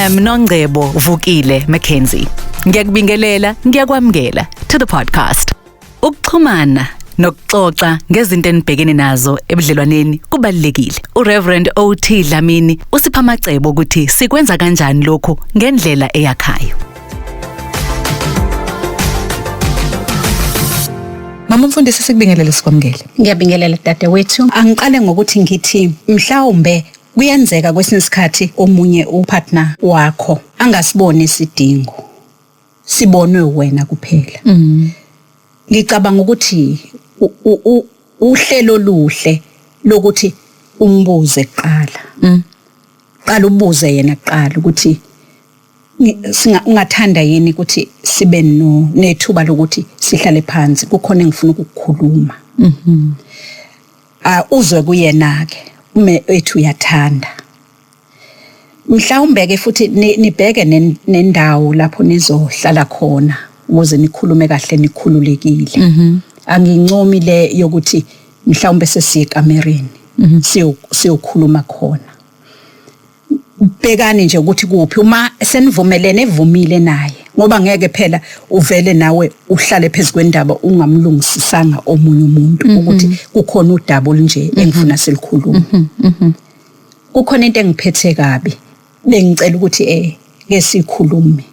Nongcebo Vukile Mackenzie. Ngiyakubingelela, ngiyakwamukela to the podcast. Ukuxhumana nokuxoxa ngezinto enibhekene nazo ebudlelwaneni kubalekile. uReverend O.T. Dlamini usipha amacebo ukuthi sikwenza kanjani lokho ngendlela eyakhayo. Mama Mfundisi sikubingelele sikwamukele. Ngiyabingelela dadewethu. Angiqale ngokuthi ngithi mhlawumbe kuyenzeka kwesinye isikhathi omunye upartner wakho angasiboni isidingo. Sibonwe wena kuphela. Ngicabanga ukuthi uhlelo oluhle lokuthi umbuze kuqala. Qala ubuze yena kuqala ukuthi ungathanda yini ukuthi sibe nethuba lokuthi sihlale phansi kukhona engifuna ukukukhuluma. Uzwe kuyena ke ume ethu uyathanda. Mhlawumbe ke futhi nibheke nendawo lapho nizohlala khona ukuze nikhulume kahle nikhululekile. Angincomi le yokuthi mhlawumbe sesikamereni siyokhuluma khona. Bhekani nje ukuthi kuphi uma senivumelene evumile naye ngoba ngeke phela uvele nawe uhlale phezulu kwendaba ungamlungisisanga omunye umuntu ukuthi kukhona udaba olunje engifuna silikhuluma. Kukhona into engiphethe kabi bengicela ukuthi ke sikhulume.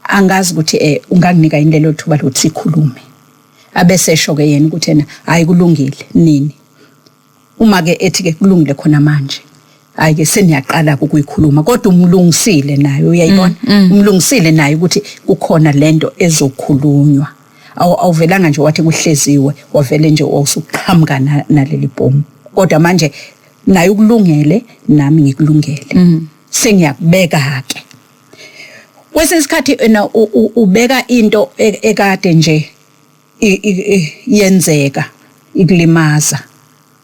Angazi ukuthi unganginika indlela othuba lokuthi sikhulume. Abese esho ke yena ukuthi yena hayi kulungile nini. Uma ke ethi ke kulungile khona manje. Ayike seniyaqala ukuyikhuluma kodwa umlungisile naye uyayibona umlungisile naye ukuthi kukhona lento ezokhulunywa awuvelanga nje wathi kuhleziwe wavele nje usuqhamuka naleli bhomu kodwa manje naye ukulungele nami ngikulungele sengiyakubeka ke kwesinye isikhathi ubeka into ekade nje yenzeka ikulimaza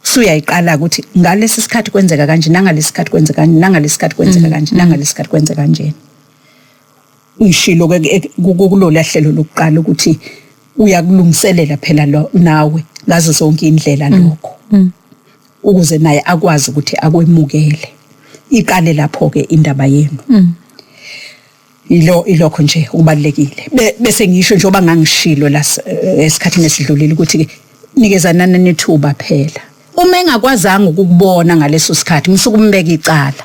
suyayiqala ukuthi ngalesi sikhathi kwenzeka kanje nangalesi sikhathi kwenzeka kanje nangalesi sikhathi kwenzeka kanje nangalesi sikhathi kwenzeka kanje. Ngishilo ke kulolu hlelo lokuqala ukuthi uyakulungiselela phela nawe ngazo zonke indlela lokho ukuze naye akwazi ukuthi akwemukele iqale lapho ke indaba yenu. Ilokho nje ubalekile bese ngisho njengoba ngangishilo la esikhathini esidlulile ukuthi nikezana nethuba phela. Uma engakwazanga ukukubona ngaleso sikhathi msukumbeka icala.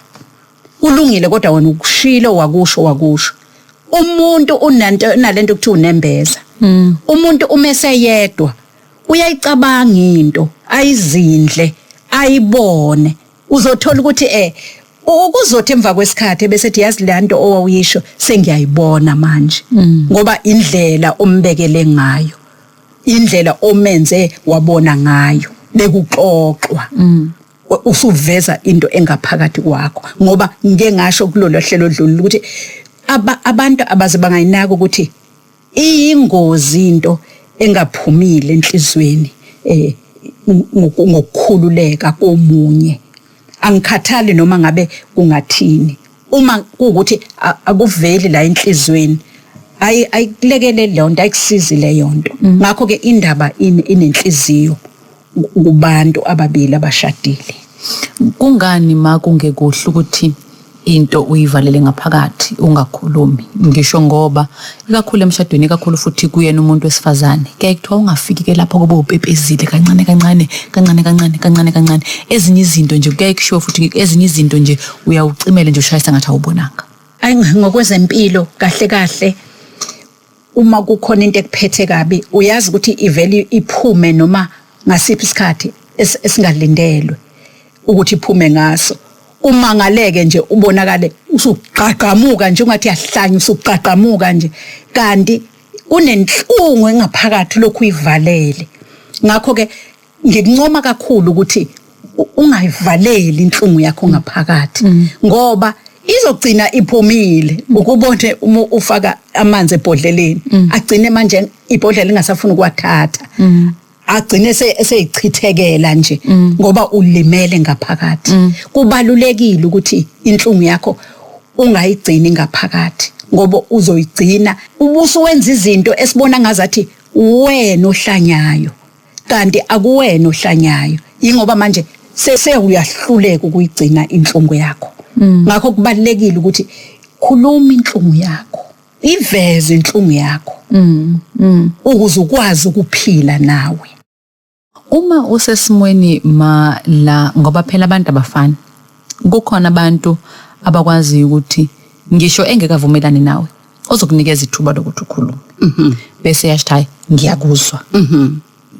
Ulungile kodwa wena ukushilo wakusho. Umuntu unalento ukuthi unembeza. Umuntu umeseyedwa uyayicabanga into, ayizindle, ayibone. Uzothola ukuthi ukuzothi emva kwesikhathi bese ethi yazi lento owawuyisho sengiyayibona manje. Ngoba indlela ombekele ngayo. Indlela omenze wabona ngayo. Bekuxoxwa usuveza into engaphakathi kwakho ngoba ngeke ngasho kulolu hlelo odlulile ukuthi abantu abaze bangayinaka ukuthi iyingozi into engaphumile enhlizweni ngokukhululeka komunye angikhathali noma ngabe kungathini uma kuukuthi akuveli la enhlizweni ayikulekele lonto ayikusizi le yonto ngakho ke indaba inenhliziyo kubantu ababili abashadile. Kungani makungekuhle ukuthi into uyivalele ngaphakathi ungakhulumi ngisho ngoba ikakhulu emshadweni ikakhulu futhi kuyena umuntu wesifazane kuyaye kuthiwa ungafiki ke lapho kube upepezile kancane ezinye izinto nje kuyaye kushiwo futhi ezinye izinto nje uyawucimela nje ushayisa ngathi awubonanga. Ayi ngokwezempilo kahle uma kukhona into ekuphethe kabi uyazi ukuthi iveli iphume noma ngasiphi isikhathi esingalindelwe ukuthi iphume ngaso. Uma ngaleke nje ubonakale usuqaqamuka nje ungathi yahlanya usuqaqamuka nje kanti unenhlungu engaphakathi lokhu ivalele. Ngakho ke ngikuncoma kakhulu ukuthi ungayivaleli inhlungu yakho ngaphakathi ngoba izogcina iphumile ukubone uma ufaka amanzi ebhodleleni agcine manje ibhodlela lingasafuna ukwathatha agcine seyichithekela nje ngoba ulimele ngaphakathi. Kubalulekile ukuthi inhlungu yakho ungayigcini ngaphakathi ngoba uzoyigcina ubusuwenza izinto esibona ngazathi wena ohlanyayo kanti akuwena ohlanyayo ingoba manje uyahluleka ukuyigcina inhlungu yakho. Ngakho kubalekile ukuthi khuluma inhlungu yakho, iveze inhlungu yakho ukuze ukwazi ukuphila nawe. Uma usesimweni la ngoba phela abantu abafani, kukhona abantu abakwazi ukuthi ngisho engekavumelani nawe ozokunikeza ithuba lokuthi ukhulume bese yasho hayi ngiyakuzwa,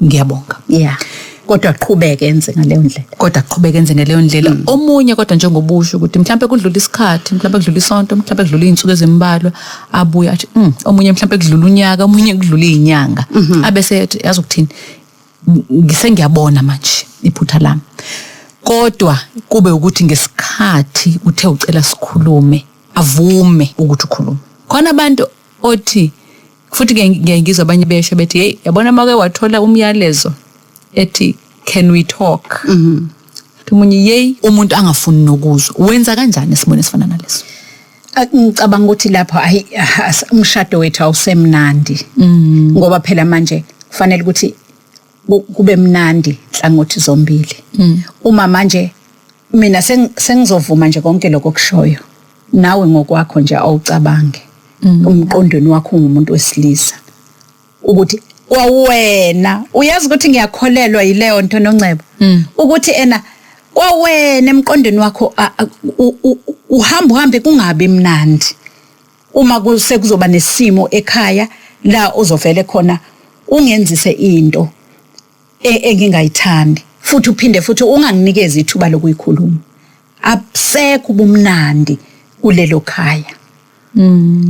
ngiyabonga, yeah, kodwa aqhubeke enze ngaleyo ndlela. Omunye kodwa njengobusho ukuthi mhlawumbe kudlula isikhathi, mhlawumbe kudlula isonto, mhlawumbe kudlula izinsuku ezimbalwa, abuya athi omunye mhlawumbe kudlula unyaka, omunye kudlula izinyanga, abese yazi ukuthini, ngiyabona manje iphutha lami. Kodwa kube ukuthi ngesikhathi uthe ucela sikhulume, avume ukuthi ukhulume. Khona abantu othi futhi ngiyangizwa abanye besho bethi hey yabona make wathola umyalezo ethi can we talk. Umunye umuntu angafuni nokuzwa. Wenza kanjani isibone esifana naleso? Ngicabanga ukuthi lapho umshado wethu awusemnandi ngoba phela manje kufanele ukuthi kube mnandi hlangothi zombili. Uma manje mina sengizovuma nje konke lokho okushoyo, nawe ngokwakho nje awucabange umqondweni wakho ngumuntu wesilisa ukuthi kwawena uyazi ukuthi ngiyakholelwa yileyo nto noNcebo ukuthi kwawena emqondweni wakho uhambe kungabi mnandi uma kuzoba nesimo ekhaya la uzovele khona ungenzise into engingayithandi futhi uphinde futhi unganginikeza ithuba lokuyikhuluma. Abusekho ubumnandi kulelo khaya.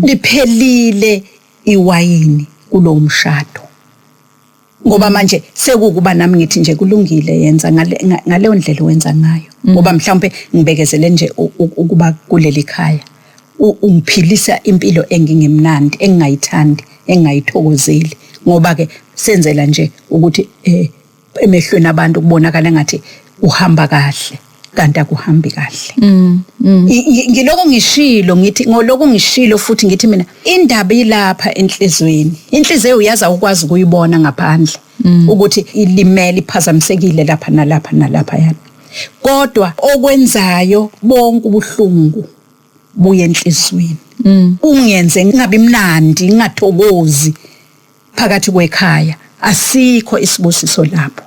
Liphelile iwayini kulo mshado. Ngoba manje sekukuba nami ngithi nje kulungile yenza ngaleyo ndlela wenza ngayo. Ngoba mhlawumbe ngibekezele nje ukuba kuleli khaya. Ungiphilisa impilo engingemnandi, engingayithandi, engingayithokozeli. Ngoba ke senzela nje ukuthi emehlweni abantu kubonakala ngathi uhamba kahle kanti akuhambi kahle. Ngiloko ngishilo ngithi ngoloko ngishilo futhi ngithi mina indaba ilapha enhlizweni. Inhliziyo uyaza ukwazi ukuyibona ngaphandle ukuthi ilimele iphazamisekile lapha nalapha yana. Kodwa okwenzayo bonke ubuhlungu buye enhlizweni. Ungenze ngabe mnandi ngathokozi phakathi kwekhaya. Asikho isibusiso lapho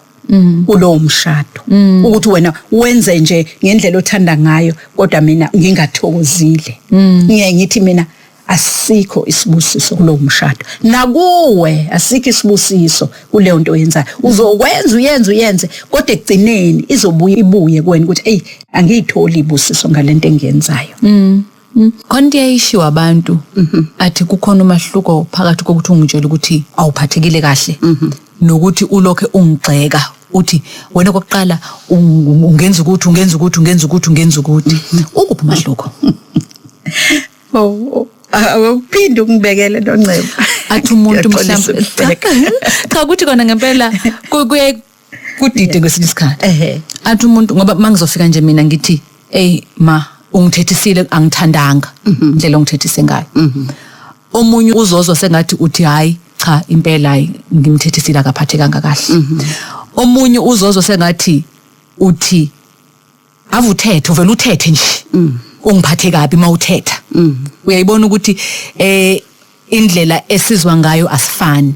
kulowo mshado ukuthi wena wenze nje ngendlela othanda ngayo kodwa mina ngingathokozile. Ngithi mina asikho isibusiso kulowo mshado, nakuwe asikho isibusiso kuleyo nto oyenzayo. Uzokwenza uyenze kodwa ekugcineni ibuye kuwena ukuthi hey angiyitholi ibusiso ngalento engiyenzayo. Konke yayishiwa abantu athi kukhona umahluko phakathi kokuthi ungitshela ukuthi awuphathekile kahle nokuthi ulokho ungigxeka uthi wena kokuqala ungenza ukuthi ukuphi umahluko? Awuphinde ungibekele noNcebo athi umuntu mhlawumbe cha ukuthi kona ngempela kuye kudide kwesinye isikhathi athi umuntu ngoba mangizofika nje mina ngithi hey ma ungithethisile angithandanga indlela ongithethise ngayo. Omunye uzozwa sengathi uthi hayi cha impela ngimthethisile akaphathekanga kahle. Omunye uzozwa sengathi uthi avuthethe uvela uthethe nje ungiphathe kabi mawuthetha. Uyayibona ukuthi indlela esizwa ngayo asifani.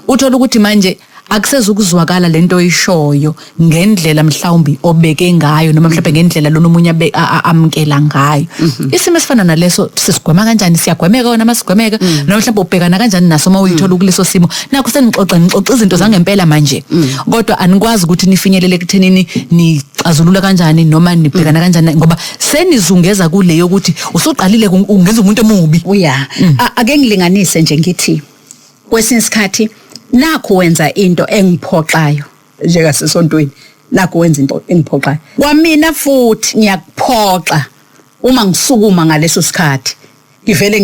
Uthola ukuthi manje akusezukuzwakala lento oyishoyo ngendlela mhlawumbi obeke ngayo noma mhlawumbe ngendlela lo nomunye amkela ngayo. Isimo esifana naleso sisigwema kanjani? Siyagwemeka wona masigwemeka noma mhlawumbe ubhekana kanjani naso uma uyithola kuleso simo? Nakho senixoxa izinto zangempela manje. Kodwa anikwazi ukuthi nifinyelele ekuthenini nicazulula kanjani noma nibhekana kanjani ngoba senizungeza kuleyo ukuthi usuqalile ungenza umuntu emubi. Ake ngilinganise nje ngithi kwesinye isikhathi nakho wenza into engiphoxayo njengasesontweni, nakho wenza into engiphoxayo. Kwamina futhi ngiyakuphoxa uma ngisukuma ngaleso sikhathi ngivele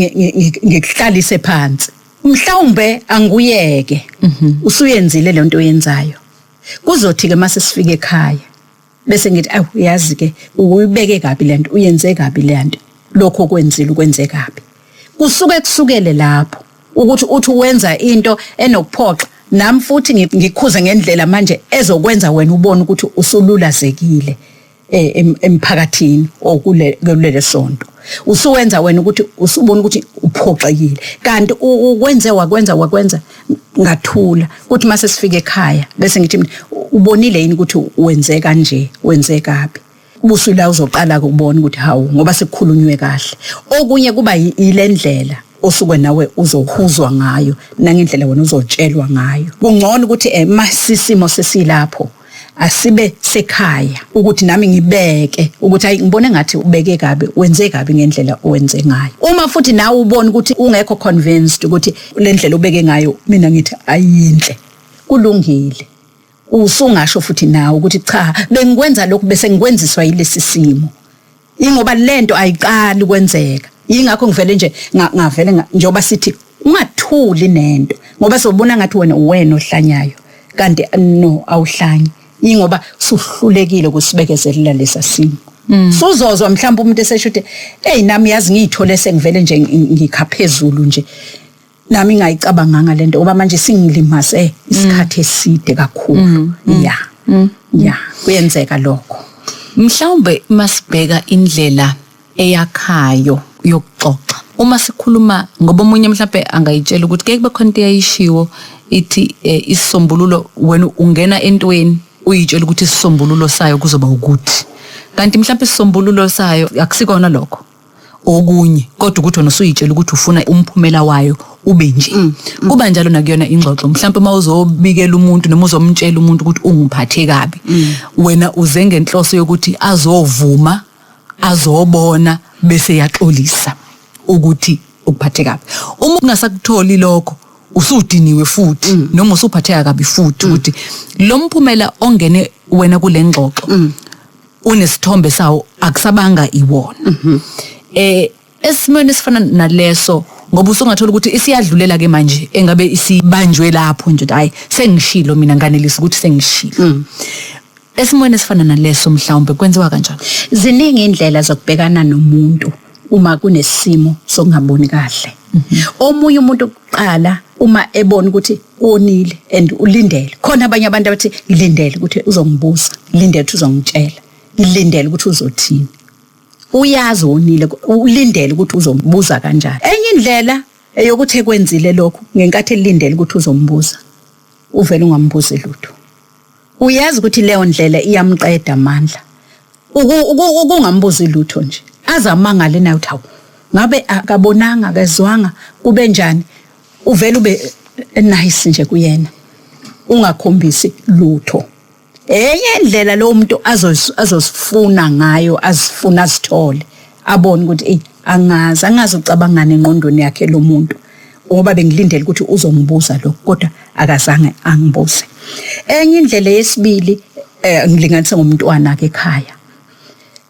ngikuhlalise phansi. Mhlawumbe anguyeke usuyenzile le nto oyenzayo. Kuzothi ke mase sifike ekhaya bese ngithi awu yazi ke uyibeke kabi le nto, uyenze kabi le nto, lokho kwenzile ukwenze kabi. Kusukele lapho ukuthi uthi wenza into enokuphoxa nami futhi ngikhuze ngendlela manje ezokwenza wena ubone ukuthi usululazekile emphakathini okulele sonto. Usuwenza wena ukuthi usubona ukuthi uphoxekile kanti wakwenza ngathula ukuthi mase sifike ekhaya bese ngithi ubonile yini ukuthi wenze kanje wenze kabi. Ubusula uzoqala ukubona ukuthi hawu ngoba sekukhulunywe kahle. Okunye kuba ilendlela osuke nawe uzokhuzwa ngayo nangendlela wena uzotshelwa ngayo. Kungcono ukuthi masisimo sesilapho asibe sekhaya ukuthi nami ngibeke ukuthi hayi ngibone ngathi ubeke kabi wenze kabi ngendlela owenze ngayo. Uma futhi nawe ubona ukuthi ungekho convinced ukuthi le ndlela ubeke ngayo mina ngithi ayinhle kulungile. Usungasho futhi nawe ukuthi cha bengikwenza lokhu bese ngikwenziswa yilesi simo. Ingoba lento ayiqali ukwenzeka. Yingakho ngivele nje ngavele njoba sithi ungathuli nento ngoba sobona ngathi wena ohlanyayo kanti no awuhlanyi. Ingoba suhlulekile ukusibekezelela lesa simo. Suzozwa mhlawumbe umuntu esesho ukuthi nami yazi ngiyithole sengivele nje ngikhaphezulu nje nami ngayicabanga lento ngoba manje singilimaze isikhathi eside kakhulu. Kuyenzeka lokho. Mhlawumbe masibheka indlela eyakhayo yokuxoxa. Uma sikhuluma ngoba omunye mhlawumbe angayitshela ukuthi ke kube khona into eyishiwo ithi isisombululo wena ungena entweni uyitshela ukuthi isisombululo sayo kuzoba ukuthi. Kanti mhlawumbe isisombululo sayo akusikona lokho. Okunye kodwa ukuthi wena usuyitshela ukuthi ufuna umphumela wayo ube nje. Kuba njalo nakuyona ingxoxo. Mhlawumbe mawuzobikela umuntu noma uzomtshela umuntu ukuthi ungiphathe kabi. Wena uze ngenhloso yokuthi azovuma, azobona bese yaxolisa ukuthi ukuphathe kabi. Uma ungasakutholi lokho usudiniwe futhi noma usuphatheka kabi futhi ukuthi lo mphumela ongene wena kule ngxoxo unesithombe sawo akusabanga iwona. Esimweni esifana naleso ngoba usungathola ukuthi isiyadlulela ke manje engabe isibanjwe lapho nje hayi sengishilo mina nganelisa ukuthi sengishilo. Esimweni esifana naleso mhlawumbe kwenziwa kanjani? Ziningi indlela zokubhekana nomuntu uma kunesimo sokungaboni kahle. Omunye umuntu oqala uma ebona ukuthi onile and ulindele. Khona abanye abantu abathi ngilindele ukuthi uzongibuza, ngilindele ukuthi uzongitshela, ngilindele ukuthi uzothini. Uyazi onile ulindele ukuthi uzombuza kanjani. Enye indlela eyokuthi ekwenzile lokho ngenkathi elindele ukuthi uzombuza uvela ungambuzi lutho. Uyazi ukuthi leyo ndlela iyamqeda amandla. Ukungambuzi lutho nje. Azamangale nayo thawu. Ngabe akabonanga akezwanga kube njani? Uvela ube nice nje kuyena. Ungakhombisi lutho. Enye indlela lo muntu azosifuna ngayo, azifuna azithole. Abone ukuthi angazi ucabangana engqondweni yakhe lo muntu. Ngoba bengilindele ukuthi uzongibuza lokho kodwa akazange angibuze. Enye indlela yesibili ngilinganisa ngomntwana ke ekhaya.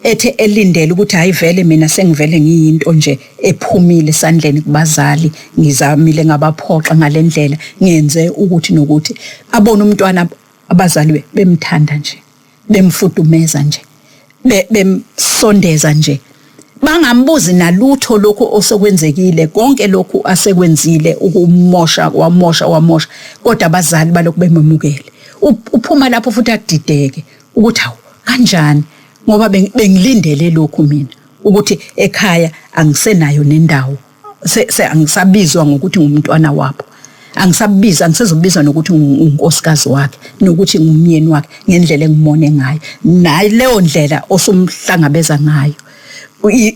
Ethe elindele ukuthi hayi vele mina sengivele ngiyinto nje ephumile esandleni kubazali ngizamile ngabaphoxa ngalendlela ngenze ukuthi nokuthi abone umntwana abazali bemthanda nje bemfudumeza nje bemsondeza nje bangambuzi nalutho lokho osokwenzekile konke lokho asekwenzile ukumosha wamosha kodwa abazali balokho bememukele uphuma lapho futhi adideke ukuthi hawu kanjani ngoba bengilindele lokho mina ukuthi ekhaya angisenayo nendawo angisabizwa ngokuthi ngumntwana wabo angisezobizwa nokuthi unkosikazi wakhe nokuthi ngumyeni wakhe ngendlela engimone ngayo nayo leyo ndlela osumhlangabeza ngayo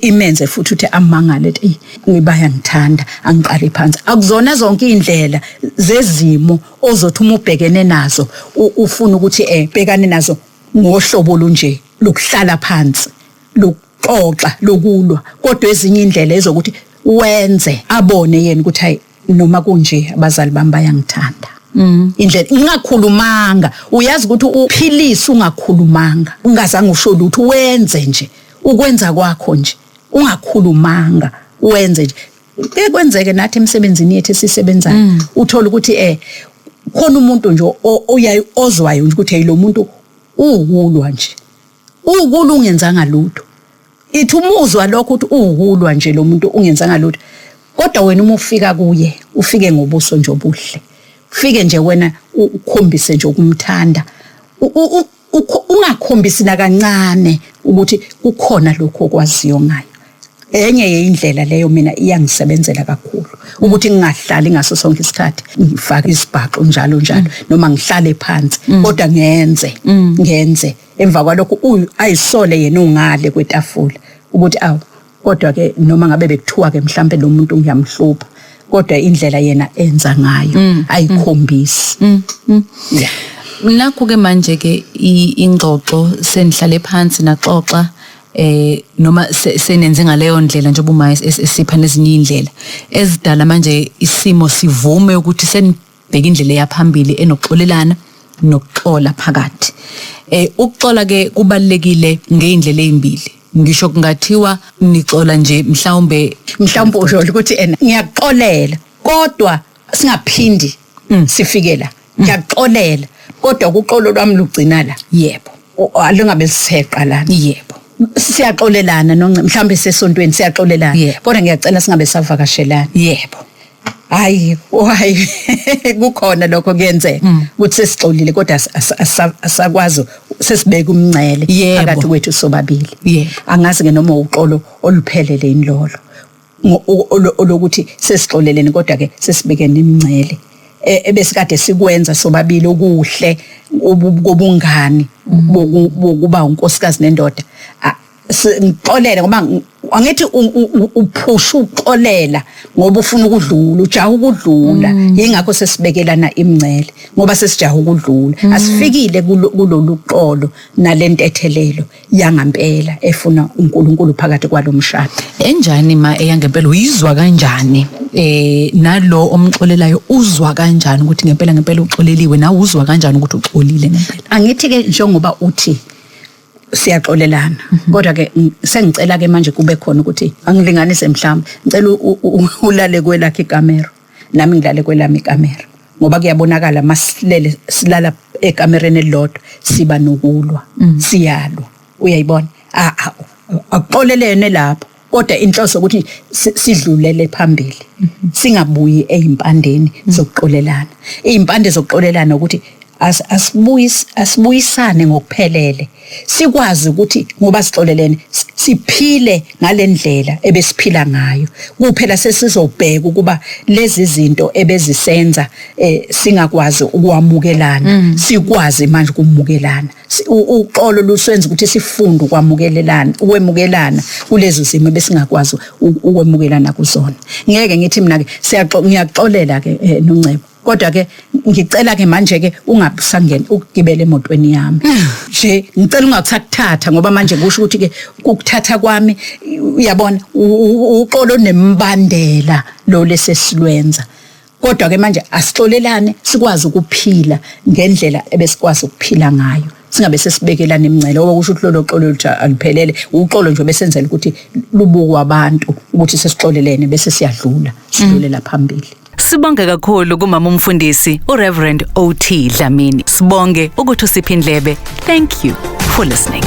imenze futhi uthi amangale ethi ngibaya ngithanda angiqale phansi akuzona zonke indlela zezimo ozothi uma ubhekene nazo ufuna ukuthi bhekane nazo ngohlobo lunje lokuhlala phansi lokuxoxa lokulwa kodwa ezinye indlela ezokuthi wenze abone yena ukuthi hayi noma kunje abazali bami bayangithanda. Indlela ungakhulumanga uyazi ukuthi uphilise ungakhulumanga ungazange usho lutho wenze nje ukwenza kwakho nje ungakhulumanga wenze nje kwenzeke nathi emsebenzini yethu esisebenzayo uthola ukuthi khona umuntu nje ozwayo nje ukuthi hey lo muntu uwulwa nje uwulu ungenzanga lutho ithi umuzwa lokho ukuthi uwulwa nje lo muntu ungenzanga lutho kodwa wena uma ufika kuye ufike ngobuso nje obuhle ufike nje wena ukhombise nje ukumthanda ungakhombisi na kancane ukuthi kukhona lokho okwaziyo ngayo. Enye yeindlela leyo mina iyangisebenzela kakhulu ukuthi ngingahlali ngaso sonke isikhathi ngifake isibhaxo njalo noma ngihlale phansi kodwa ngenze emva kwalokho ayisole yena ungale kwetafula ukuthi kodwa ke noma ngabe bekuthiwa ke mhlambe lo muntu ngiyamhlupha kodwa indlela yena enza ngayo ayikhombisi. Yeah. Nakho ke manje ke ingxoxo senihlale phansi naxoxa noma senenze ngaleyo ndlela njengoba uma esipha nezinye indlela ezidala manje isimo sivume ukuthi senibheka indlela yaphambili enokuxolelana nokuxola phakathi. Ukuxola ke kubalekile ngeindlela ezimbili. Ngisho kungathiwa nixola nje mhlawumbe usho ukuthi ngiyaxolela kodwa singaphindi sifike la. Ngiyaxolela kodwa ukuxolo lwami lugcina la. Yebo. Alungabe siseqalana. Yebo. Siyaxolelana mhlawumbe sesontweni siyaxolelana kodwa ngiyacela singabe savakashelana. Yebo. Hayi kukhona lokho kuyenzeka ukuthi sesixolile kodwa asakwazi sesibeka umncele phakathi kwethu sobabili. Angazi ke noma uxolo oluphelele inlolo olokuthi sesixolelene kodwa ke sesibekene imncele ebesikade sikwenza sobabili okuhle obungani bokuba unkosikazi nendoda. Ngixolele ngoba angithi uphusha uxolela ngoba ufuna ukudlula ujaha ukudlula yingakho sesibekelana imncele ngoba sesijaha ukudlula asifikile kulolu xolo nalentethelelo yangampela efuna uNkulunkulu phakathi kwalomshado. Enjani ma eyangempela uyizwa kanjani nalo omxolelayo uzwa kanjani ukuthi ngempela uxoleliwe nawe uzwa kanjani ukuthi uxolile ngempela? Angithi ke njengoba uthi siyaxolelana kodwa ke sengicela ke manje kube khona ukuthi angilinganise mhlawumbe ngicela ulale kwelakhe ikamera nami ngilale kwelami ikamera ngoba kuyabonakala masilele silala ekamereni elilodwa siba nokulwa siyalwa uyayibona akuxolelene lapho kodwa inhloso ukuthi sidlulele phambili singabuyi ezimpandeni zokuxolelana. Izimpande zokuxolelana ukuthi asibuyisane ngokuphelele sikwazi ukuthi ngoba sixolelene siphile ngalendlela ebesiphila ngayo kuphela sesizobheka ukuba lezi zinto ebezisenza singakwazi ukwamukelana sikwazi manje ukumukelana. Uxolo lusenza ukuthi sifunde ukwemukelana kulezi zimo besingakwazi ukwemukelana kuzona. Ngeke ngithi mina ke ngiyaxolela ke noNcebo kodwa ke ngicela ke manje ke ungabusangena ukugibela emotweni yami nje ngicela ungakusakuthatha ngoba manje kusho ukuthi ke ukuthatha kwami uyabona uxolo nembandela lo lesesilwenza kodwa ke manje asixolelane sikwazi ukuphila ngendlela ebesikwazi ukuphila ngayo singabe sesibekelana imncele ngoba kusho ukuthi lo xolo aliphelele uxolo nje besenzela ukuthi lubuku abantu ukuthi sesixolelene bese siyadlula sidlulela phambili. Sibonge kakhulu kumama umfundisi uReverend O.T. Dlamini. Sibonge ukuthi usipha indlebe. Thank you for listening.